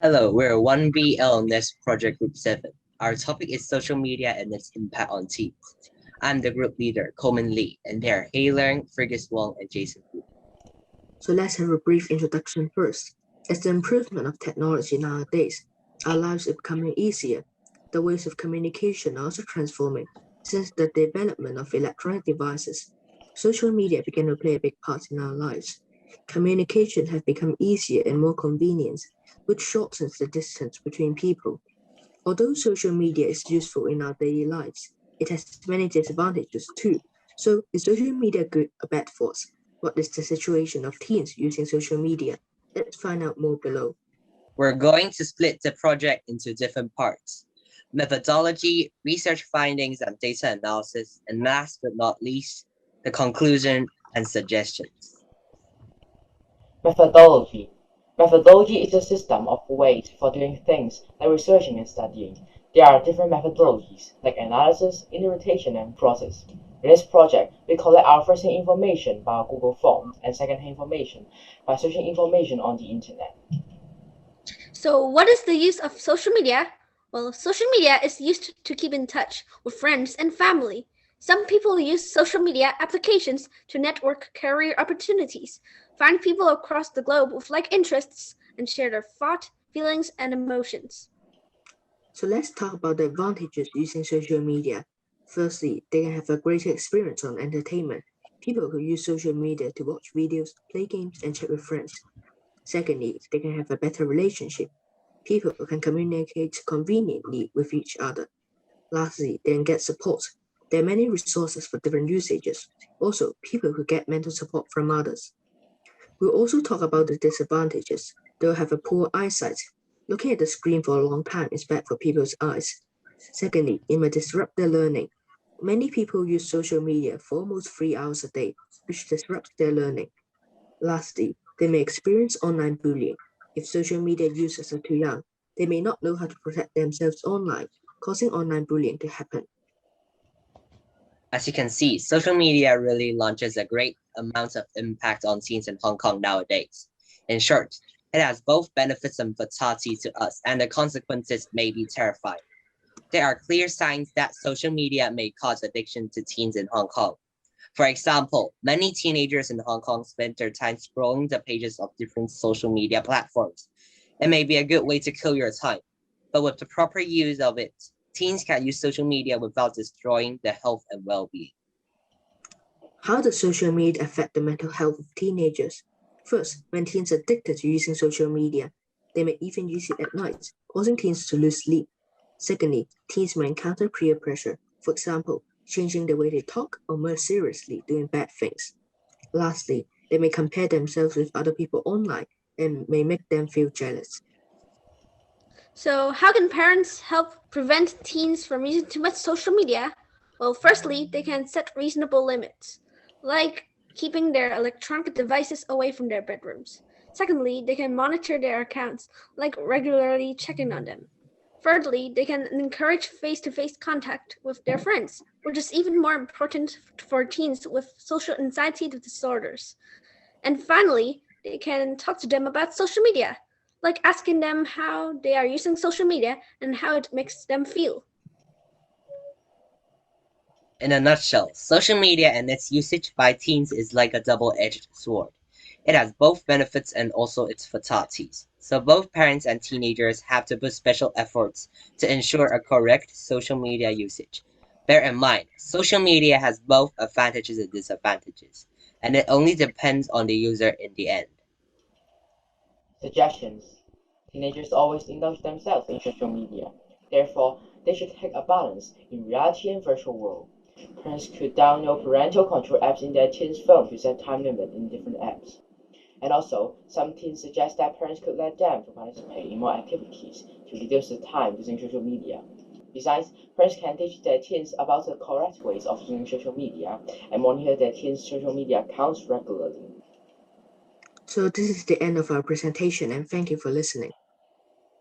Hello, we're 1BL NEST Project Group 7. Our topic is social media and its impact on teens. I'm the group leader, Coleman Lee, and they are Hei Leung, Fergus Wong, and Jason Wu. So let's have a brief introduction first. As the improvement of technology nowadays, our lives are becoming easier. The ways of communication are also transforming. Since the development of electronic devices, social media began to play a big part in our lives. Communication has become easier and more convenient, which shortens the distance between people. Although social media is useful in our daily lives, it has many disadvantages too. So is social media good or bad for us? What is the situation of teens using social media? Let's find out more below. We're going to split the project into different parts: methodology, research findings and data analysis, and last but not least, the conclusion and suggestions. Methodology. Methodology is a system of ways for doing things like researching and studying. There are different methodologies like analysis, interpretation, and process. In this project, we collect our first-hand information by Google Forms and second-hand information by searching information on the internet. So, what is the use of social media? Well, social media is used to keep in touch with friends and family. Some people use social media applications to network career opportunities, find people across the globe with like interests, and share their thoughts, feelings, and emotions. So let's talk about the advantages using social media. Firstly, they can have a greater experience on entertainment. People who use social media to watch videos, play games, and chat with friends. Secondly, they can have a better relationship. People can communicate conveniently with each other. Lastly, they can get support. There are many resources for different usages. Also, people who get mental support from others. We'll also talk about the disadvantages. They'll have a poor eyesight. Looking at the screen for a long time is bad for people's eyes. Secondly, it may disrupt their learning. Many people use social media for almost 3 hours a day, which disrupts their learning. Lastly, they may experience online bullying. If social media users are too young, they may not know how to protect themselves online, causing online bullying to happen. As you can see, social media really launches a great amount of impact on teens in Hong Kong nowadays. In short, it has both benefits and fatalities to us, and the consequences may be terrifying. There are clear signs that social media may cause addiction to teens in Hong Kong. For example, many teenagers in Hong Kong spend their time scrolling the pages of different social media platforms. It may be a good way to kill your time, but with the proper use of it, teens can use social media without destroying their health and well-being. How does social media affect the mental health of teenagers? First, when teens are addicted to using social media, they may even use it at night, causing teens to lose sleep. Secondly, teens may encounter peer pressure, for example, changing the way they talk or more seriously doing bad things. Lastly, they may compare themselves with other people online and may make them feel jealous. So, how can parents help prevent teens from using too much social media? Well, firstly, they can set reasonable limits, like keeping their electronic devices away from their bedrooms. Secondly, they can monitor their accounts, like regularly checking on them. Thirdly, they can encourage face-to-face contact with their friends, which is even more important for teens with social anxiety disorders. And finally, they can talk to them about social media, like asking them how they are using social media and how it makes them feel. In a nutshell, social media and its usage by teens is like a double-edged sword. It has both benefits and also its fatalities. So both parents and teenagers have to put special efforts to ensure a correct social media usage. Bear in mind, social media has both advantages and disadvantages, and it only depends on the user in the end. Suggestions. Teenagers always indulge themselves in social media. Therefore, they should take a balance in reality and virtual world. Parents could download parental control apps in their teens' phone to set time limit in different apps. And also, some teens suggest that parents could let them to participate in more activities to reduce the time using social media. Besides, parents can teach their teens about the correct ways of using social media and monitor their teens' social media accounts regularly. So this is the end of our presentation and thank you for listening.